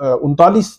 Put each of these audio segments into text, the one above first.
39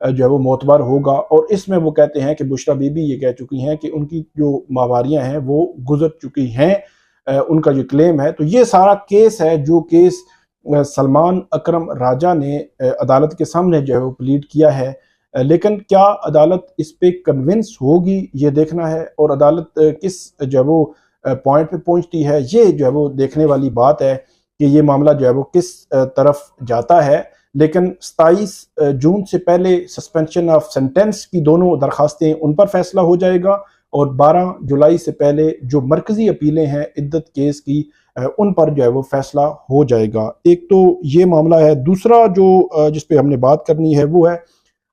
جو ہے وہ معتبر ہوگا، اور اس میں وہ کہتے ہیں کہ بشریٰ بی بی یہ کہہ چکی ہیں کہ ان کی جو ماہواریاں ہیں وہ گزر چکی ہیں، ان کا یہ کلیم ہے۔ تو یہ سارا کیس ہے جو کیس سلمان اکرم راجہ نے عدالت کے سامنے جو ہے وہ پلیڈ کیا ہے، لیکن کیا عدالت اس پہ کنونس ہوگی یہ دیکھنا ہے، اور عدالت کس جو ہے وہ پوائنٹ پہ پہنچتی ہے یہ جو ہے وہ دیکھنے والی بات ہے کہ یہ معاملہ جو ہے وہ کس طرف جاتا ہے۔ لیکن 27 جون سے پہلے سسپینشن آف سینٹنس کی دونوں درخواستیں ان پر فیصلہ ہو جائے گا، اور 12 جولائی سے پہلے جو مرکزی اپیلیں ہیں عدت کیس کی ان پر جو ہے وہ فیصلہ ہو جائے گا۔ ایک تو یہ معاملہ ہے۔ دوسرا جو جس پہ ہم نے بات کرنی ہے وہ ہے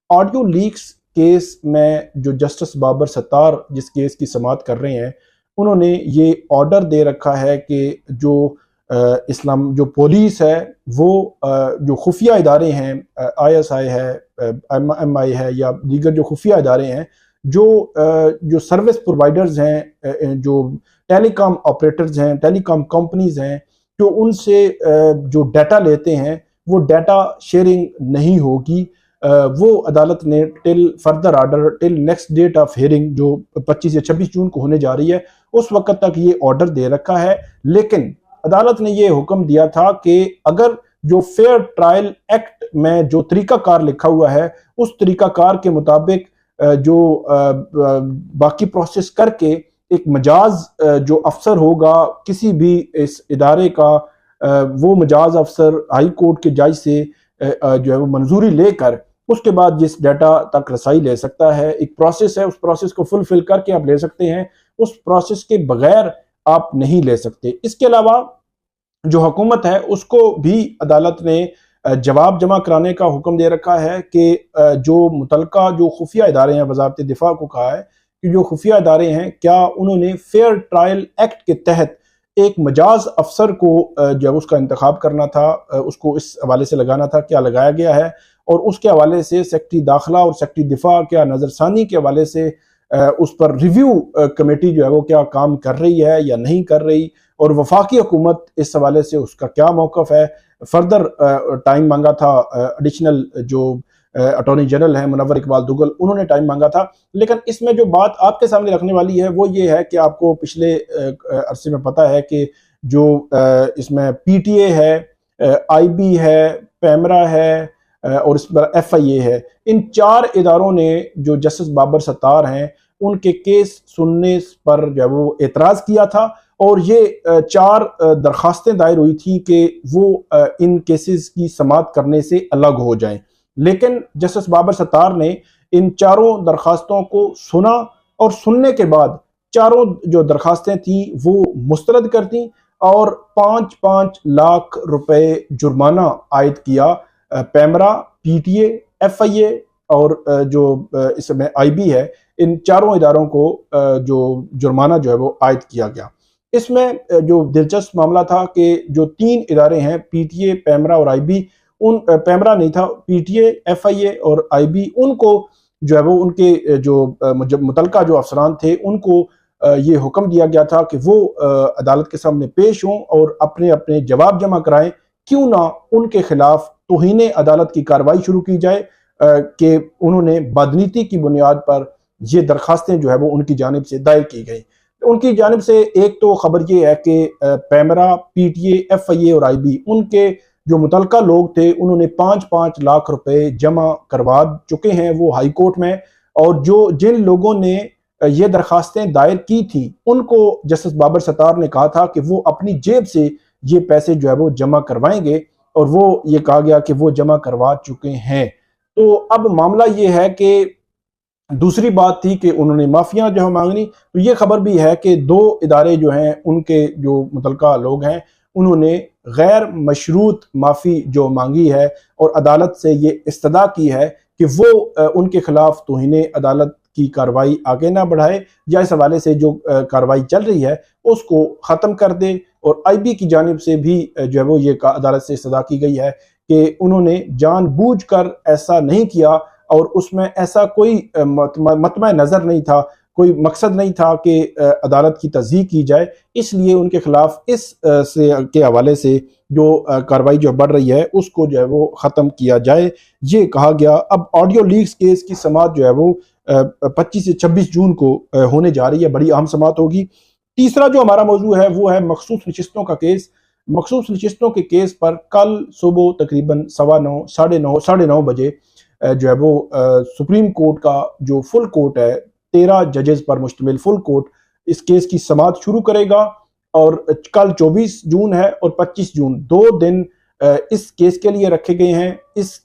آڈیو لیکس کیس میں جو جسٹس بابر ستار جس کیس کی سماعت کر رہے ہیں، انہوں نے یہ آرڈر دے رکھا ہے کہ جو اسلام جو پولیس ہے وہ جو خفیہ ادارے ہیں، آئی ایس آئی ہے، ایم آئی ہے، یا دیگر جو خفیہ ادارے ہیں، جو سروس پرووائڈرز ہیں، جو ٹیلی کام آپریٹرز ہیں، ٹیلی کام کمپنیز ہیں، جو ان سے جو ڈیٹا لیتے ہیں وہ ڈیٹا شیئرنگ نہیں ہوگی۔ وہ عدالت نے till further order, till next date of hearing جو 25 یا 26 جون کو ہونے جا رہی ہے، اس وقت تک یہ آرڈر دے رکھا ہے۔ لیکن عدالت نے یہ حکم دیا تھا کہ اگر جو فیئر ٹرائل ایکٹ میں جو طریقہ کار لکھا ہوا ہے اس طریقہ کار کے مطابق جو باقی پروسیس کر کے ایک مجاز جو افسر ہوگا کسی بھی اس ادارے کا، وہ مجاز افسر ہائی کورٹ کے جج سے جو ہے وہ منظوری لے کر اس کے بعد جس ڈیٹا تک رسائی لے سکتا ہے، ایک پروسیس ہے، اس پروسیس کو فلفل کر کے آپ لے سکتے ہیں، اس پروسیس کے بغیر آپ نہیں لے سکتے۔ اس کے علاوہ جو حکومت ہے اس کو بھی عدالت نے جواب جمع کرانے کا حکم دے رکھا ہے کہ جو متعلقہ جو خفیہ ادارے ہیں، وزارت دفاع کو کہا ہے کہ جو خفیہ ادارے ہیں کیا انہوں نے فیئر ٹرائل ایکٹ کے تحت ایک مجاز افسر کو جو اس کا انتخاب کرنا تھا، اس کو اس حوالے سے لگانا تھا، کیا لگایا گیا ہے، اور اس کے حوالے سے سیکٹری داخلہ اور سیکٹری دفاع کیا نظر ثانی کے حوالے سے اس پر ریویو کمیٹی جو ہے وہ کیا کام کر رہی ہے یا نہیں کر رہی، اور وفاقی حکومت اس حوالے سے اس کا کیا موقف ہے۔ فردر ٹائم مانگا تھا ایڈیشنل جو اٹارنی جنرل ہیں منور اقبال دوگل، انہوں نے ٹائم مانگا تھا۔ لیکن اس میں جو بات آپ کے سامنے رکھنے والی ہے وہ یہ ہے کہ آپ کو پچھلے عرصے میں پتہ ہے کہ جو اس میں پی ٹی اے ہے، آئی بی ہے، پیمرا ہے، اور اس پر ایف آئی اے ہے، ان 4 اداروں نے جو جسٹس بابر ستار ہیں ان کے کیس سننے پر جو ہے وہ اعتراض کیا تھا، اور یہ 4 درخواستیں دائر ہوئی تھیں کہ وہ ان کیسز کی سماعت کرنے سے الگ ہو جائیں۔ لیکن جسٹس بابر ستار نے ان 4 درخواستوں کو سنا، اور سننے کے بعد 4 جو درخواستیں تھیں وہ مسترد کر دیں، اور 5-5 لاکھ روپے جرمانہ عائد کیا PEMRA, P T A, F I A اور جو اس میں آئی بی ہے، ان 4 اداروں کو جو جرمانہ جو ہے وہ عائد کیا گیا۔ اس میں جو دلچسپ معاملہ تھا کہ جو 3 ادارے ہیں پی ٹی اے، پیمرا اور آئی بی، پیمرا نہیں تھا، پی T A, F I A اور آئی بی، ان کو جو ہے وہ ان کے جو متعلقہ جو افسران تھے ان کو یہ حکم دیا گیا تھا کہ وہ عدالت کے سامنے پیش ہوں اور اپنے اپنے جواب جمع کرائیں، کیوں نہ ان کے خلاف توہین عدالت کی کارروائی شروع کی جائے کہ انہوں نے بدنیتی کی بنیاد پر یہ درخواستیں جو ہے وہ ان کی جانب سے دائر کی گئیں۔ ان کی جانب سے ایک تو خبر یہ ہے کہ PEMRA, P T A, F I A اور آئی بی، ان کے جو متعلقہ لوگ تھے انہوں نے 5-5 لاکھ روپے جمع کروا چکے ہیں وہ ہائی کورٹ میں، اور جن لوگوں نے یہ درخواستیں دائر کی تھی ان کو جسٹس بابر ستار نے کہا تھا کہ وہ اپنی جیب سے یہ پیسے جو ہے وہ جمع کروائیں گے، اور وہ یہ کہا گیا کہ وہ جمع کروا چکے ہیں۔ تو اب معاملہ یہ ہے کہ دوسری بات تھی کہ انہوں نے معافیاں جو ہے مانگنی، تو یہ خبر بھی ہے کہ 2 ادارے جو ہیں ان کے جو متعلقہ لوگ ہیں انہوں نے غیر مشروط معافی جو مانگی ہے، اور عدالت سے یہ استدعا کی ہے کہ وہ ان کے خلاف توہین عدالت کی کارروائی آگے نہ بڑھائے، یا اس حوالے سے جو کارروائی چل رہی ہے اس کو ختم کر دے۔ اور آئی بی کی جانب سے بھی جو ہے وہ یہ عدالت سے استدعا کی گئی ہے کہ انہوں نے جان بوجھ کر ایسا نہیں کیا، اور اس میں ایسا کوئی مطمع نظر نہیں تھا، کوئی مقصد نہیں تھا کہ عدالت کی تصدیق کی جائے، اس لیے ان کے خلاف اس کے حوالے سے جو کارروائی جو بڑھ رہی ہے اس کو جو ہے وہ ختم کیا جائے، یہ کہا گیا۔ اب آڈیو لیکس کیس کی سماعت جو ہے وہ 25 سے 26 جون کو ہونے جا رہی ہے، بڑی اہم سماعت ہوگی۔ تیسرا جو ہمارا موضوع ہے وہ ہے مخصوص نشستوں کا کیس۔ مخصوص نشستوں کے کیس پر کل صبح تقریباً 9:15 ساڑھے 9 بجے جو ہے وہ سپریم کورٹ کا جو فل کورٹ ہے، 13 ججز پر مشتمل فل کورٹ اس کیس کی سماعت شروع کرے گا، اور کل 24 جون ہے اور 25 جون 2 دن اس کیس کے لیے رکھے گئے ہیں۔ اس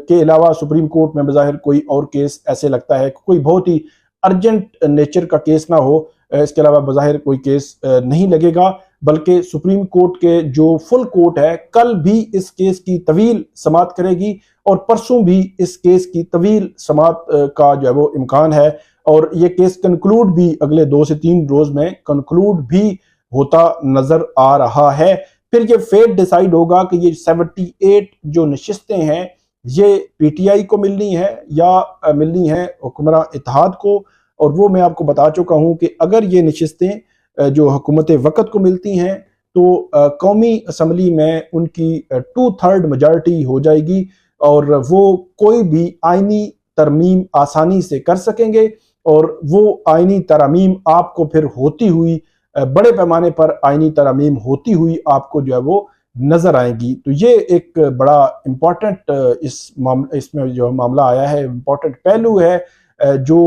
کے علاوہ سپریم کورٹ میں بظاہر کوئی اور کیس ایسے لگتا ہے کوئی بہت ہی ارجنٹ نیچر کا کیس نہ ہو، اس کے علاوہ بظاہر کوئی کیس نہیں لگے گا، بلکہ سپریم کورٹ کے جو فل کورٹ ہے کل بھی اس کیس کی طویل سماعت کرے گی، اور پرسوں بھی اس کیس کی طویل سماعت کا جو ہے وہ امکان ہے، اور یہ کیس کنکلوڈ بھی اگلے 2 سے 3 روز میں کنکلوڈ بھی ہوتا نظر آ رہا ہے۔ پھر یہ فیٹ ڈیسائیڈ ہوگا کہ یہ 78 جو نشستیں ہیں یہ پی ٹی آئی کو ملنی ہے یا ملنی ہے حکمراں اتحاد کو، اور وہ میں آپ کو بتا چکا ہوں کہ اگر یہ نشستیں جو حکومت وقت کو ملتی ہیں تو قومی اسمبلی میں ان کی 2/3 میجارٹی ہو جائے گی، اور وہ کوئی بھی آئینی ترمیم آسانی سے کر سکیں گے، اور وہ آئینی ترامیم آپ کو پھر ہوتی ہوئی بڑے پیمانے پر آئینی ترامیم ہوتی ہوئی آپ کو جو ہے وہ نظر آئیں گی۔ تو یہ ایک بڑا امپورٹنٹ اس میں جو معاملہ آیا ہے، امپورٹنٹ پہلو ہے جو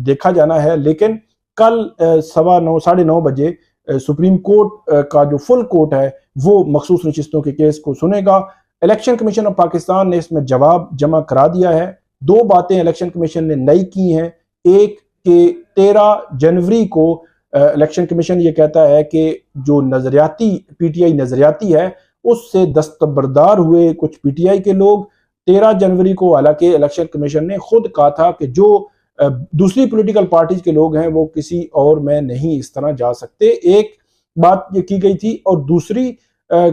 دیکھا جانا ہے۔ لیکن کل 9:15 ساڑھے 9 بجے سپریم کورٹ کا جو فل کورٹ ہے وہ مخصوص نشستوں کے کیس کو سنے گا۔ الیکشن کمیشن آف پاکستان نے اس میں جواب جمع کرا دیا ہے۔ 2 باتیں الیکشن کمیشن نے نئی کی ہیں۔ ایک کہ 13 جنوری کو الیکشن کمیشن یہ کہتا ہے کہ جو نظریاتی پی ٹی آئی نظریاتی ہے اس سے دستبردار ہوئے کچھ پی ٹی آئی کے لوگ 13 جنوری کو، حالانکہ الیکشن کمیشن نے خود کہا تھا کہ جو دوسری پولیٹیکل پارٹیز کے لوگ ہیں وہ کسی اور میں نہیں اس طرح جا سکتے، ایک بات یہ کی گئی تھی۔ اور دوسری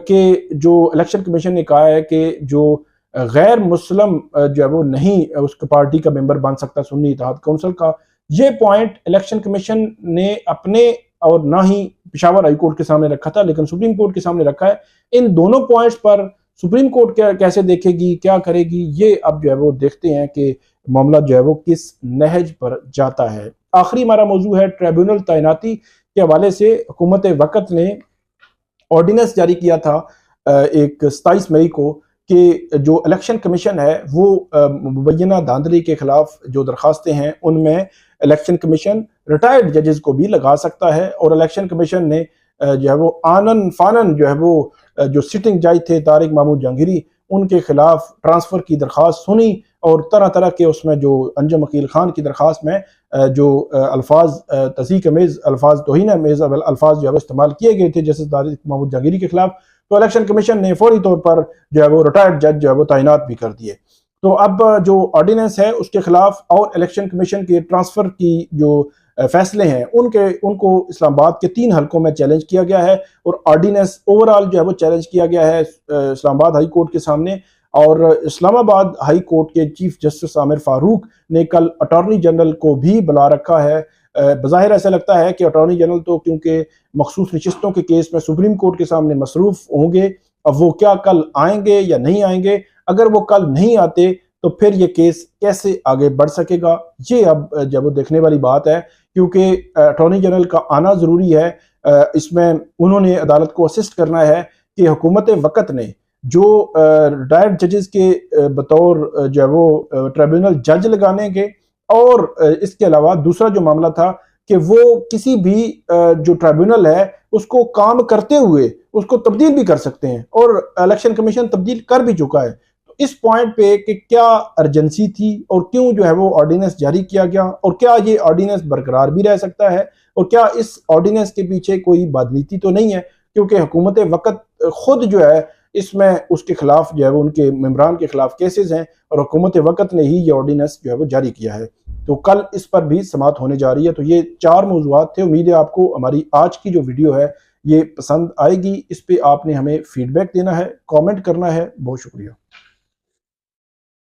کہ جو الیکشن کمیشن نے کہا ہے کہ جو غیر مسلم جو ہے وہ نہیں اس پارٹی کا ممبر بن سکتا سنی اتحاد کونسل کا، یہ پوائنٹ الیکشن کمیشن نے اپنے اور نہ ہی پشاور ہائی کورٹ کے سامنے رکھا تھا لیکن سپریم کورٹ کے سامنے رکھا ہے۔ ان دونوں پوائنٹس پر سپریم کورٹ کیسے دیکھے گی، کیا کرے گی، یہ اب جو ہے وہ دیکھتے ہیں کہ معاملہ جو ہے وہ کس نہج پر جاتا ہے۔ آخری ہمارا موضوع ہے ٹریبیونل تعیناتی کے حوالے سے۔ حکومت وقت نے آرڈیننس جاری کیا تھا ایک 27 مئی کو کہ جو الیکشن کمیشن ہے وہ مبینہ دھاندلی کے خلاف جو درخواستیں ہیں ان میں الیکشن کمیشن ریٹائرڈ ججز کو بھی لگا سکتا ہے، اور الیکشن کمیشن نے جو ہے وہ آنن فانن جو ہے وہ جو سٹنگ جج تھے طارق محمود جہانگیری ان کے خلاف ٹرانسفر کی درخواست سنی، اور طرح طرح کے اس میں جو انجم عقیل خان کی درخواست میں جو الفاظ تضحیک امیز الفاظ توہین امیز الفاظ جو ہے وہ استعمال کیے گئے تھے جیسے طارق محمود جہانگیری کے خلاف، تو الیکشن کمیشن نے فوری طور پر جو ہے وہ ریٹائرڈ جج جو ہے وہ تعینات بھی کر دیے۔ تو اب جو آرڈیننس ہے اس کے خلاف اور الیکشن کمیشن کے ٹرانسفر کی جو فیصلے ہیں ان کو اسلام آباد کے 3 حلقوں میں چیلنج کیا گیا ہے، اور آرڈیننس اوورال جو ہے وہ چیلنج کیا گیا ہے اسلام آباد ہائی کورٹ کے سامنے، اور اسلام آباد ہائی کورٹ کے چیف جسٹس عامر فاروق نے کل اٹارنی جنرل کو بھی بلا رکھا ہے۔ بظاہر ایسا لگتا ہے کہ اٹارنی جنرل تو کیونکہ مخصوص نشستوں کے کیس میں سپریم کورٹ کے سامنے مصروف ہوں گے، اب وہ کیا کل آئیں گے یا نہیں آئیں گے۔ اگر وہ کل نہیں آتے تو پھر یہ کیس کیسے آگے بڑھ سکے گا، یہ اب جب وہ دیکھنے والی بات ہے، کیونکہ اٹارنی جنرل کا آنا ضروری ہے۔ اس میں انہوں نے عدالت کو اسسٹ کرنا ہے کہ حکومت وقت نے جو ریٹائرڈ ججز کے بطور جو ہے وہ ٹریبیونل جج لگانے کے، اور اس کے علاوہ دوسرا جو معاملہ تھا کہ وہ کسی بھی جو ٹریبیونل ہے اس کو کام کرتے ہوئے اس کو تبدیل بھی کر سکتے ہیں، اور الیکشن کمیشن تبدیل کر بھی چکا ہے۔ تو اس پوائنٹ پہ کہ کیا ارجنسی تھی اور کیوں جو ہے وہ آرڈیننس جاری کیا گیا، اور کیا یہ آرڈیننس برقرار بھی رہ سکتا ہے، اور کیا اس آرڈیننس کے پیچھے کوئی بدنیتی تو نہیں ہے، کیونکہ حکومت وقت خود جو ہے اس میں اس کے خلاف جو ہے وہ ان کے ممبران کے خلاف کیسز ہیں، اور حکومت وقت نے ہی یہ آرڈیننس جو ہے وہ جاری کیا ہے۔ تو کل اس پر بھی سماعت ہونے جا رہی ہے۔ تو یہ 4 موضوعات تھے۔ امید ہے آپ کو ہماری آج کی جو ویڈیو ہے یہ پسند آئے گی۔ اس پہ آپ نے ہمیں فیڈ بیک دینا ہے، کامنٹ کرنا ہے۔ بہت شکریہ۔